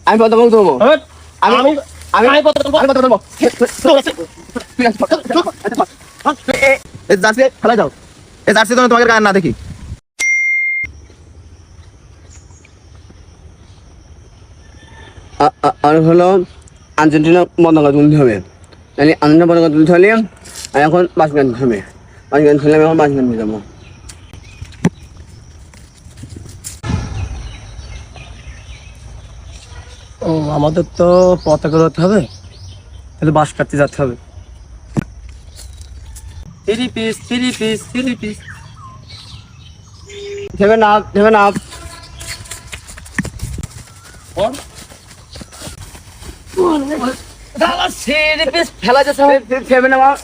আমি পদ্মা বলতে দেবো। আমি আমি আমি পদ্মা দেবো। জার্সি খেলা যাও, এই জার্সি তো তোমাকে গায়ে না দেখি। আর হলো আর্জেন্টিনা পতাকা তুলতে হবে, তাহলে আর্জেন্টিনা পতাকা তুলতে হলে এখন 5 গান হবে, 5 গান খেলে আমি এখন 5 গান দিয়ে যাবো। ও আমাদের তো পতাকা ধরতে হবে, তাহলে বাঁশ কাটতে যেতে হবে। 3 piece 3 piece 3 piece. 7 up 7 up. ফেলা যাচ্ছে 7 আপ।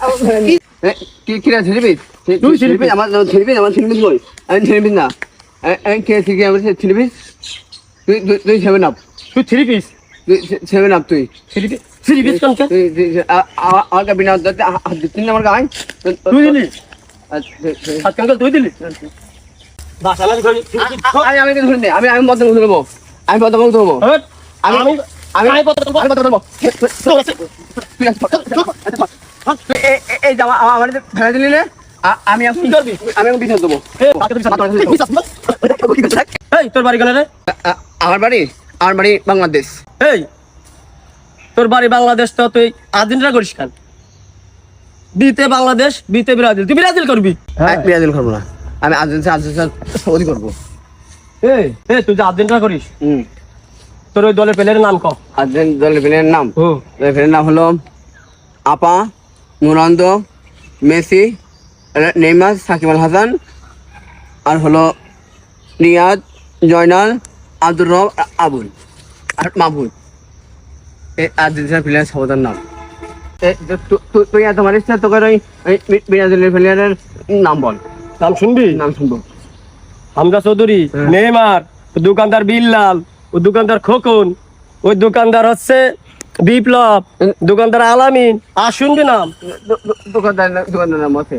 কি কি রে 3 পিস? তুই 3 পিস আমার 3 পিস আমার 3 পিস কই? আমি 3 পিস না, আমি কে থেকে আমার 3 পিস। তুই 7 আপ। তুই 3 পিস 7 আপ তুই 3 পিস কোন কে? আমার কা বিনা দতে হাত দিছিস না আমার গায়। তুই দিলি হাত কাঙ্গাল তুই দিলি বাস আমি ধরি। আমি ধরে নে, আমি পদ্মা বলতে দেবো, আমি পদ্মা বলতে দেবো। আমি আমি আমি পতাকা আমি পদ্মা দেবো। এই জামা আমার ফেলে দিলি রে, আমি এখন কি করবি? আমি এখন বিচার দেবো। এই তোর বাড়ি কোনে রে? আমার বাড়ি বাংলাদেশ। এই তোর বাড়ি বাংলাদেশ, তো তুই আর্জেন্টিনা করিস কেন? বিতে বাংলাদেশ বিতে ব্রাজিল, তুই ব্রাজিল করবি? ব্রাজিল করবো না, আমি আর্জেন্টিনা সৌদি করবো। এই এই তুই যে আর্জেন্টিনা করিস, তোর ওই দলের প্লেয়ারের নাম ক। আর্জেন্টিনা দলের প্লেয়ারের নাম, প্লেয়ারের নাম হলো আপা, Ronaldo, Messi, Neymar, Shakib Al Hasan, আর হলো রিয়াদ, জয়নাল, আব্দুর রব, আবুল আর মাহবুব। এই আর্জেন্টিনার প্লেয়ার সবার নাম। তুই তোমার ইচ্ছা তোকে ওই ব্রাজিলের প্লেয়ারের নাম বল। নাম শুনবি? নাম শুনবো। হামজা চৌধুরী, নেইমার, দোকানদার বিল্লাল, ও দোকানদার খোকন, ওই দোকানদার হচ্ছে বিপ্লব, দোকানদার আলামিন। আর শুনবি নাম? দোকানদার নাম আছে।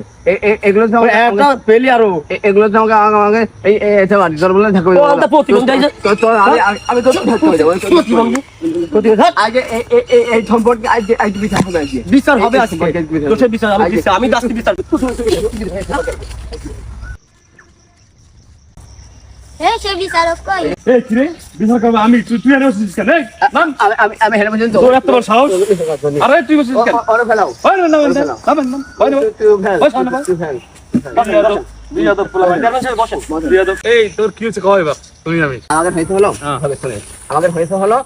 এগুলো তো একটা পেলি আরো এগুলো তো আমাকে তোর বলে থাকবে। আমি আগে এই সম্পর্কে আজকে বিচার হবে, বিচার হবে আজকে। বিচার আমি দাসি বিচার। এই সে বিচারক কই? এই কি রে বিচার করব আমি, তুই আর বসছিস কেন? এই নাম আমি হেলে পর্যন্ত তোর এত বড় সাহস। আরে তুই বসছিস কেন? ওরে ফেলাও। ওই না না না ওই না এই তোর কি হচ্ছে কয় বাপ তুমি আমি আমাদের হয়েছে হলো, আমাদের হয়েছে হলো